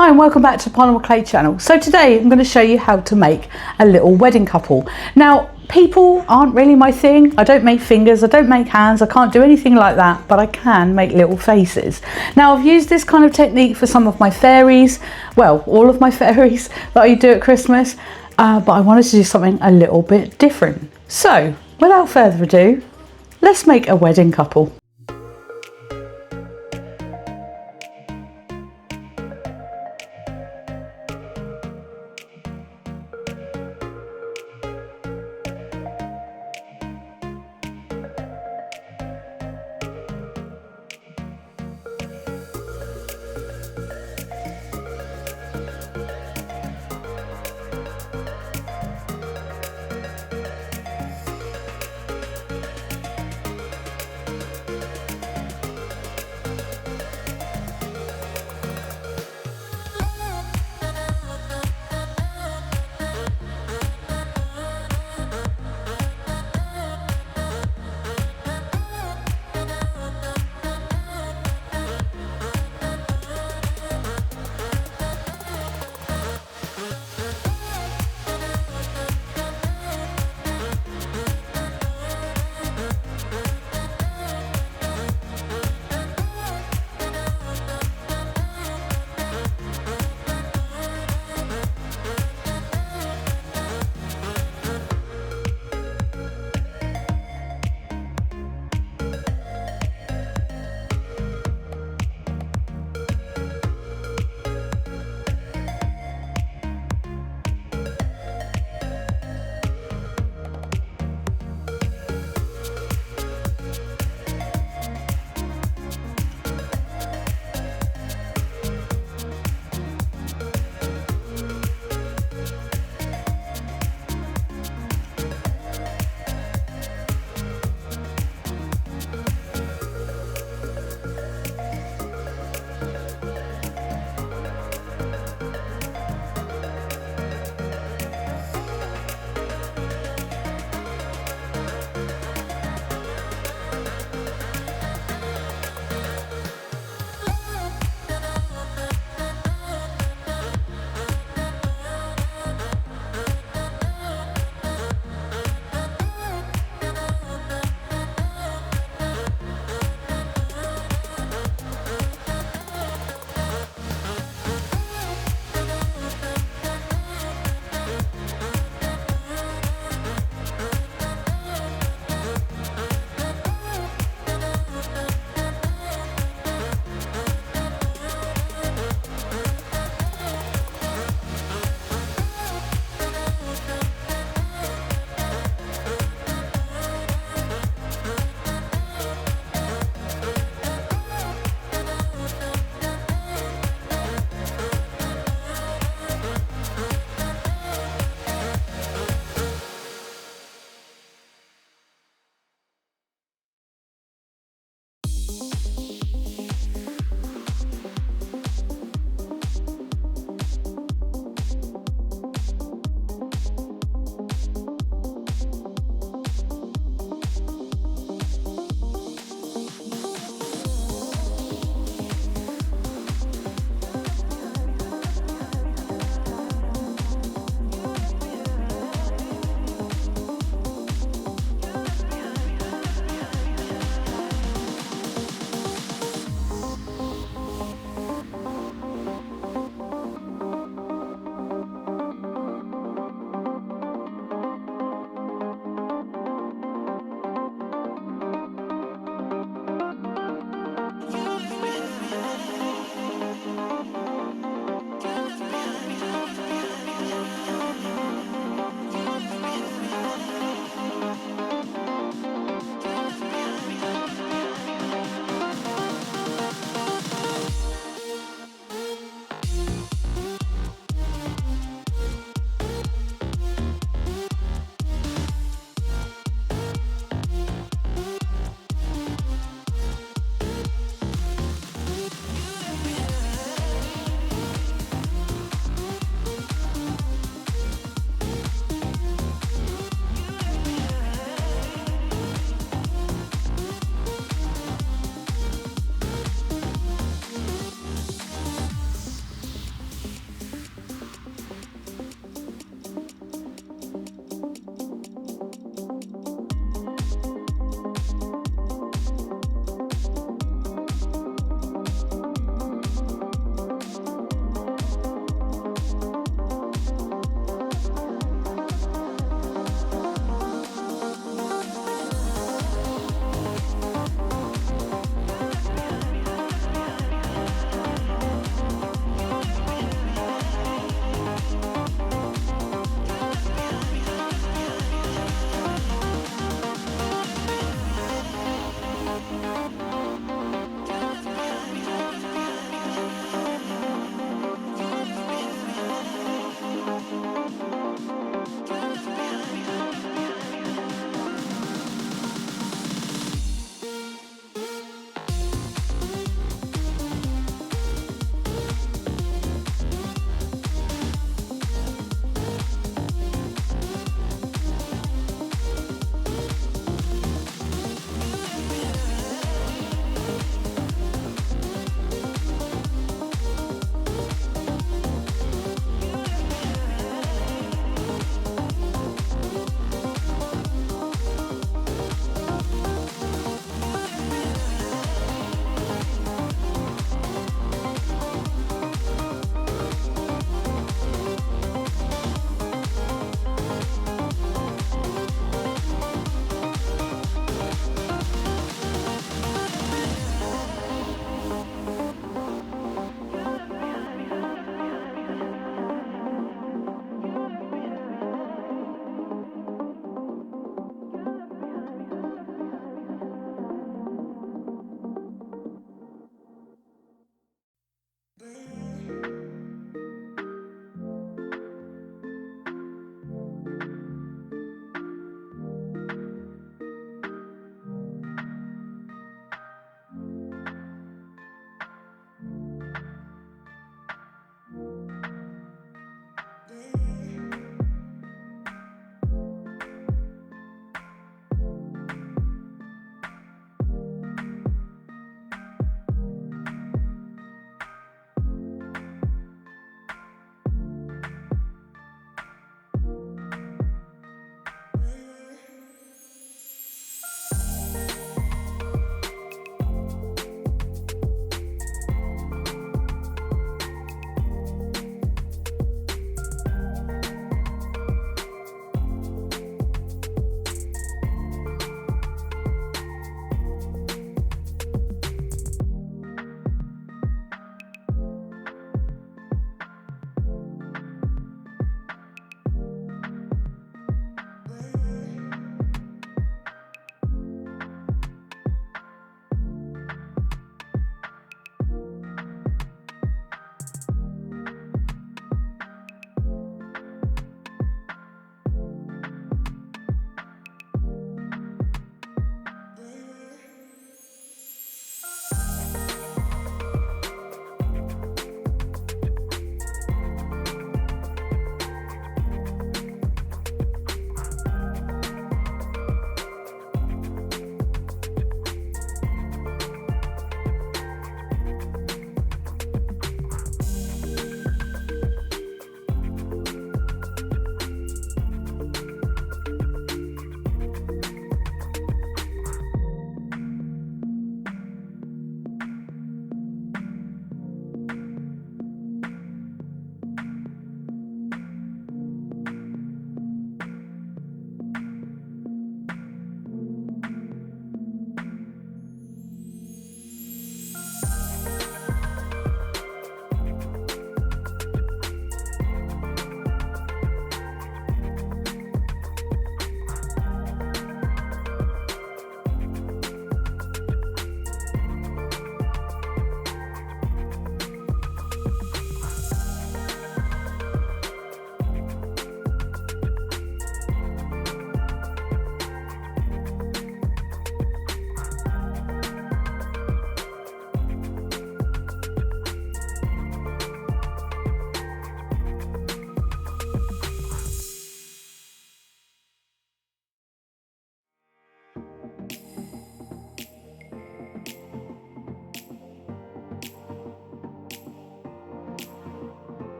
Hi and welcome back to Polymer Clay Channel. So today I'm going to show you how to make a little wedding couple. Now people aren't really my thing. I don't make fingers, I don't make hands, I can't do anything like that, but I can make little faces. Now I've used this kind of technique for some of my fairies, well all of my fairies that I do at Christmas, but I wanted to do something a little bit different. So without further ado, let's make a wedding couple.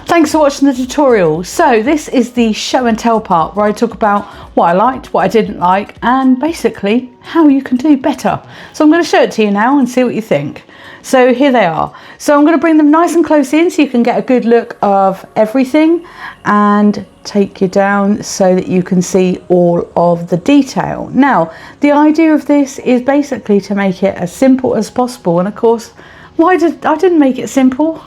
Thanks for watching the tutorial. So this is the show and tell part where I talk about what I liked, what I didn't like, and basically how you can do better. So I'm going to show it to you now and see what you think. So here they are. So I'm going to bring them nice and close in so you can get a good look of everything and take you down so that you can see all of the detail. Now, the idea of this is basically to make it as simple as possible. And of course, I didn't make it simple.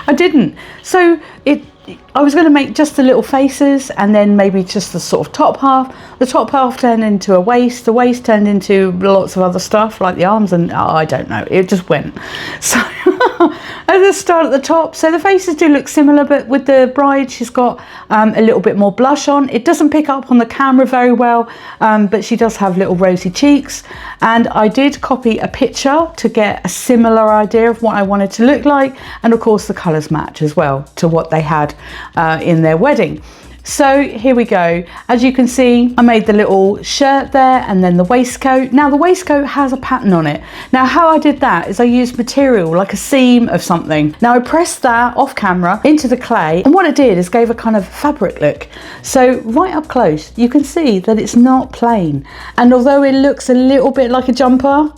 I didn't. So I was going to make just the little faces and then maybe just the sort of top half. The top half turned into a waist. The waist turned into lots of other stuff like the arms and I don't know. It just went. So let's start at the top. So the faces do look similar, but with the bride, she's got a little bit more blush on. It doesn't pick up on the camera very well, but she does have little rosy cheeks. And I did copy a picture to get a similar idea of what I wanted to look like. And of course the colours match as well to what they had in their wedding. So here we go. As you can see, I made the little shirt there and then the waistcoat. Now the waistcoat has a pattern on it. Now how I did that is I used material like a seam of something. Now I pressed that off camera into the clay, and what it did is gave a kind of fabric look. So right up close, you can see that it's not plain. And although it looks a little bit like a jumper,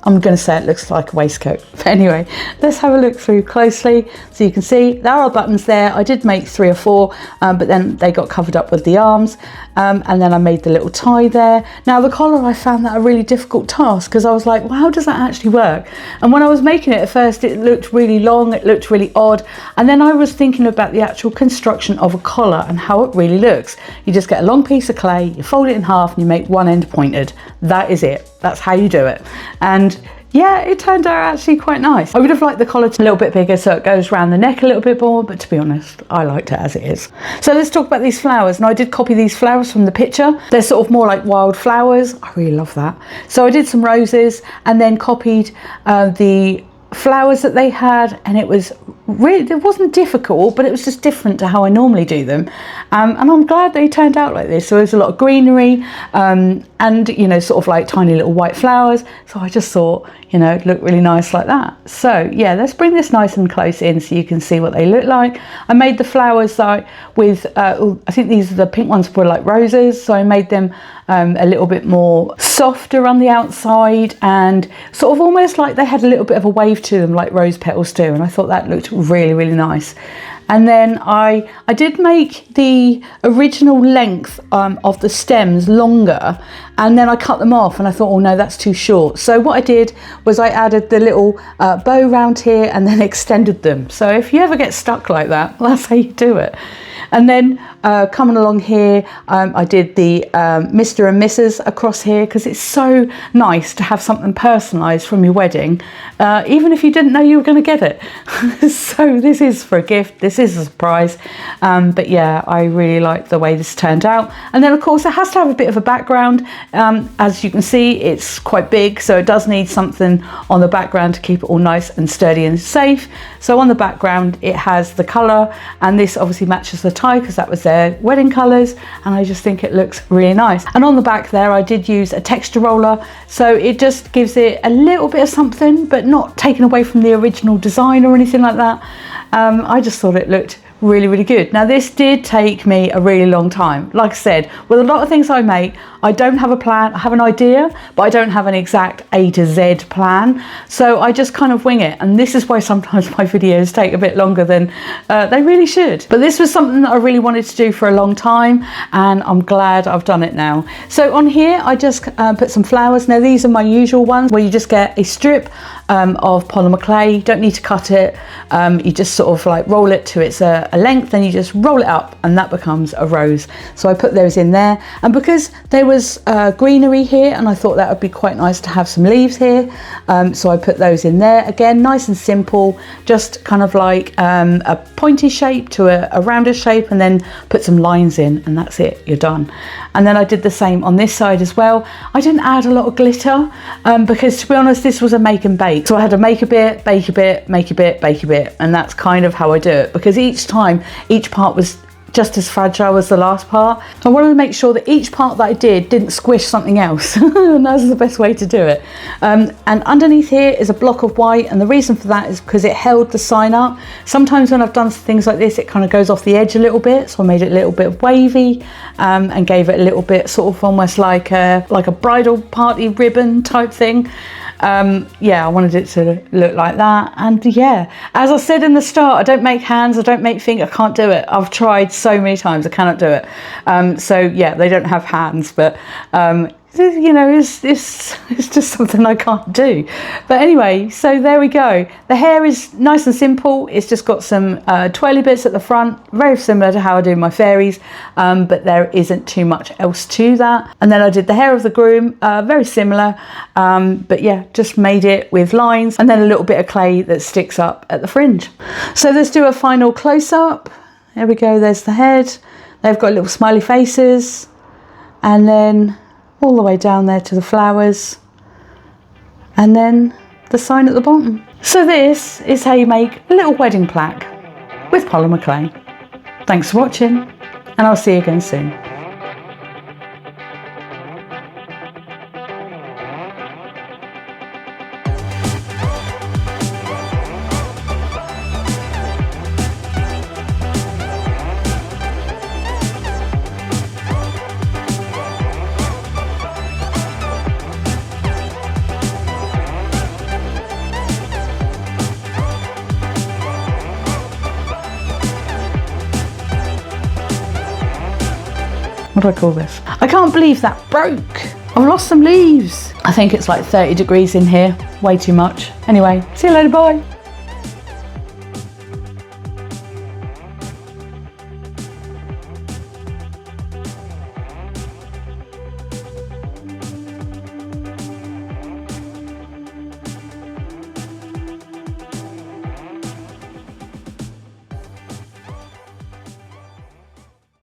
I'm going to say it looks like a waistcoat. But anyway, let's have a look through closely. So you can see there are buttons there. I did make 3 or 4, but then they got covered up with the arms. And then I made the little tie there. Now the collar, I found that a really difficult task because I was like, well, how does that actually work? And when I was making it at first, it looked really long, it looked really odd. And then I was thinking about the actual construction of a collar and how it really looks. You just get a long piece of clay, you fold it in half and you make one end pointed. That is it. That's how you do it. And yeah, it turned out actually quite nice. I would have liked the collar a little bit bigger so it goes around the neck a little bit more, but to be honest, I liked it as it is. So let's talk about these flowers. Now I did copy these flowers from the picture. They're sort of more like wild flowers. I really love that. So I did some roses and then copied the flowers that they had, and it wasn't difficult, but it was just different to how I normally do them, and I'm glad they turned out like this. So there's a lot of greenery and you know, sort of like tiny little white flowers, so I just thought, you know, it looked really nice like that. So yeah, let's bring this nice and close in so you can see what they look like. I made the flowers like with I think these are the pink ones were like roses, so I made them a little bit more softer on the outside and sort of almost like they had a little bit of a wave to them like rose petals do, and I thought that looked really nice. And then I did make the original length of the stems longer, and then I cut them off and I thought, oh no, that's too short. So what I did was I added the little bow round here and then extended them. So if you ever get stuck like that, well, that's how you do it. And then coming along here, I did the Mr. and Mrs. across here because it's so nice to have something personalised from your wedding, even if you didn't know you were going to get it. So this is for a gift, this is a surprise. But yeah, I really like the way this turned out. And then of course it has to have a bit of a background. As you can see, it's quite big, so it does need something on the background to keep it all nice and sturdy and safe. So on the background, it has the colour, and this obviously matches the tie because that was their wedding colours, and I just think it looks really nice. And on the back there I did use a texture roller, so it just gives it a little bit of something but not taken away from the original design or anything like that. I just thought it looked really good. Now this did take me a really long time. Like I said, with a lot of things I make, I don't have a plan. I have an idea, but I don't have an exact A to Z plan. So I just kind of wing it. And this is why sometimes my videos take a bit longer than they really should. But this was something that I really wanted to do for a long time, and I'm glad I've done it now. So on here, I just put some flowers. Now these are my usual ones where you just get a strip of polymer clay. You don't need to cut it. You just sort of like roll it to its a length, then you just roll it up and that becomes a rose. So I put those in there, and because there was greenery here and I thought that would be quite nice to have some leaves here, so I put those in there. Again, nice and simple, just kind of like a pointy shape to a rounder shape, and then put some lines in, and that's it, you're done. And then I did the same on this side as well. I didn't add a lot of glitter because, to be honest, this was a make and bake, so I had to make a bit, bake a bit, make a bit, bake a bit, and that's kind of how I do it, because each time each part was just as fragile as the last part. I wanted to make sure that each part that I did didn't squish something else. And that's the best way to do it. And underneath here is a block of white, and the reason for that is because it held the sign up. Sometimes when I've done things like this, it kind of goes off the edge a little bit, so I made it a little bit wavy, and gave it a little bit sort of almost like a bridal party ribbon type thing. Yeah, I wanted it to look like that. And yeah, as I said in the start, I don't make hands, I don't make fingers, I can't do it. I've tried so many times, I cannot do it. So yeah, they don't have hands, but you know, it's just something I can't do. But anyway, so there we go. The hair is nice and simple. It's just got some twirly bits at the front, very similar to how I do my fairies, but there isn't too much else to that. And then I did the hair of the groom, very similar, but yeah, just made it with lines and then a little bit of clay that sticks up at the fringe. So let's do a final close-up. There we go, there's the head. They've got little smiley faces, and then all the way down there to the flowers, and then the sign at the bottom. So this is how you make a little wedding plaque with polymer clay. Thanks for watching, and I'll see you again soon. What do I call this? I can't believe that broke. I've lost some leaves. I think it's like 30 degrees in here. Way too much. Anyway, see you later, bye.